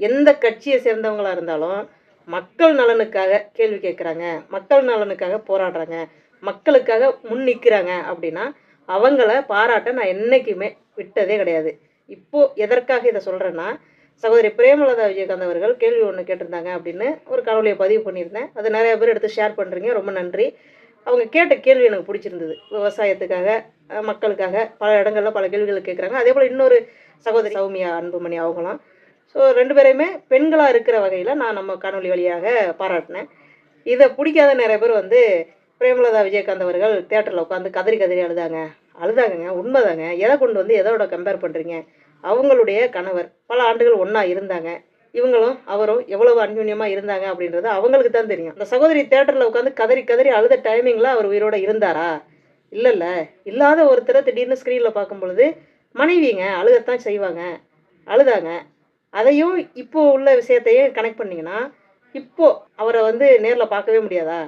எந்த கட்சியை சேர்ந்தவங்களாக இருந்தாலும் மக்கள் நலனுக்காக கேள்வி கேட்குறாங்க, மக்கள் நலனுக்காக போராடுறாங்க, மக்களுக்காக முன் நிற்கிறாங்க அப்படின்னா அவங்கள பாராட்ட நான் என்றைக்குமே விட்டதே கிடையாது. இப்போது எதற்காக இதை சொல்கிறேன்னா, சகோதரி பிரேமலதா விஜயகாந்த் அவர்கள் கேள்வி ஒன்று கேட்டிருந்தாங்க அப்படின்னு ஒரு காணொலியை பதிவு பண்ணியிருந்தேன். அது நிறைய பேர் எடுத்து ஷேர் பண்ணுறீங்க, ரொம்ப நன்றி. அவங்க கேட்ட கேள்வி எனக்கு பிடிச்சிருந்தது. விவசாயத்துக்காக, மக்களுக்காக பல இடங்களில் பல கேள்விகள் கேட்குறாங்க. அதே போல் இன்னொரு சகோதரி சௌமியா அன்புமணி அவங்களாம். ஸோ 2 பேரையுமே பெண்களாக இருக்கிற வகையில் நான் நம்ம காணொலி வழியாக பாராட்டினேன். இதை பிடிக்காத நிறைய பேர் வந்து பிரேமலதா விஜயகாந்த் அவர்கள் தியேட்டரில் உட்காந்து கதறி கதறி அழுதாங்கங்க. உண்மைதாங்க. எதை கொண்டு வந்து எதோட கம்பேர் பண்ணுறீங்க? அவங்களுடைய கணவர் பல ஆண்டுகள் ஒன்றா இருந்தாங்க. இவங்களும் அவரும் எவ்வளவு அந்யோன்யமாக இருந்தாங்க அப்படின்றது அவங்களுக்கு தான் தெரியும். அந்த சகோதரி தியேட்டரில் உட்காந்து கதறி கதறி அழுத டைமிங்கில் அவர் உயிரோட இருந்தாரா? இல்லைல்ல. இல்லாத ஒருத்தரை திடீர்னு ஸ்க்ரீனில் பார்க்கும் பொழுது மனைவிங்க அழுகத்தான் செய்வாங்க. அழுதாங்க. அதையும் இப்போ உள்ள விஷயத்தையும் கனெக்ட் பண்ணிங்கன்னா, இப்போது அவரை வந்து நேரில் பார்க்கவே முடியாதா?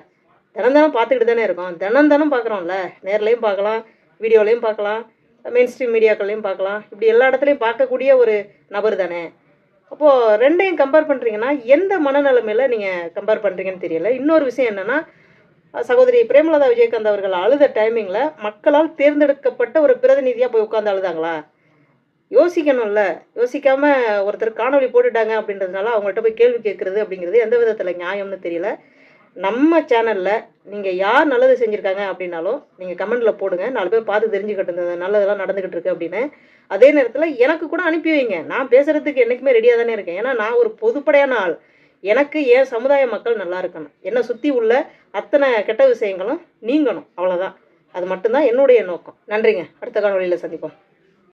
தினம் பார்த்துக்கிட்டு தானே இருக்கோம். தினம் பார்க்குறோம்ல. நேர்லையும் பார்க்கலாம், வீடியோலையும் பார்க்கலாம், மெயின் ஸ்ட்ரீம் மீடியாக்கள்லையும் பார்க்கலாம். இப்படி எல்லா இடத்துலையும் பார்க்கக்கூடிய ஒரு நபர் தானே. அப்போது 2யும் கம்பேர் பண்ணுறீங்கன்னா எந்த மனநிலைமையில் நீங்கள் கம்பேர் பண்ணுறீங்கன்னு தெரியல. இன்னொரு விஷயம் என்னென்னா, சகோதரி பிரேமலதா விஜயகாந்த் அவர்கள் அழுத டைமிங்கில் மக்களால் தேர்ந்தெடுக்கப்பட்ட ஒரு பிரதிநிதியாக போய் உட்காந்து அழுதாங்களா? யோசிக்கணும்ல. யோசிக்காமல் ஒருத்தர் காணொலி போட்டுட்டாங்க அப்படின்றதுனால அவங்கள்ட்ட போய் கேள்வி கேட்குறது அப்படிங்கிறது எந்த விதத்தில் நியாயம்னு தெரியல. நம்ம சேனலில் நீங்கள் யார் நல்லது செஞ்சுருக்காங்க அப்படின்னாலும் நீங்கள் கமெண்டில் போடுங்க. 4 பேர் பார்த்து தெரிஞ்சுக்கிட்டு இந்த நல்லதெல்லாம் நடந்துக்கிட்டு இருக்கு அப்படின்னு. அதே நேரத்தில் எனக்கு கூட அனுப்பி வைங்க. நான் பேசுகிறதுக்கு என்றைக்குமே ரெடியாக தானே இருக்கேன். ஏன்னா நான் ஒரு பொதுப்படையான ஆள். எனக்கு என் சமுதாய மக்கள் நல்லா இருக்கணும். என்னை சுற்றி உள்ள அத்தனை கெட்ட விஷயங்களும் நீங்கணும். அவ்வளோதான். அது மட்டும்தான் என்னுடைய நோக்கம். நன்றிங்க. அடுத்த காணொலியில் சந்திப்போம்.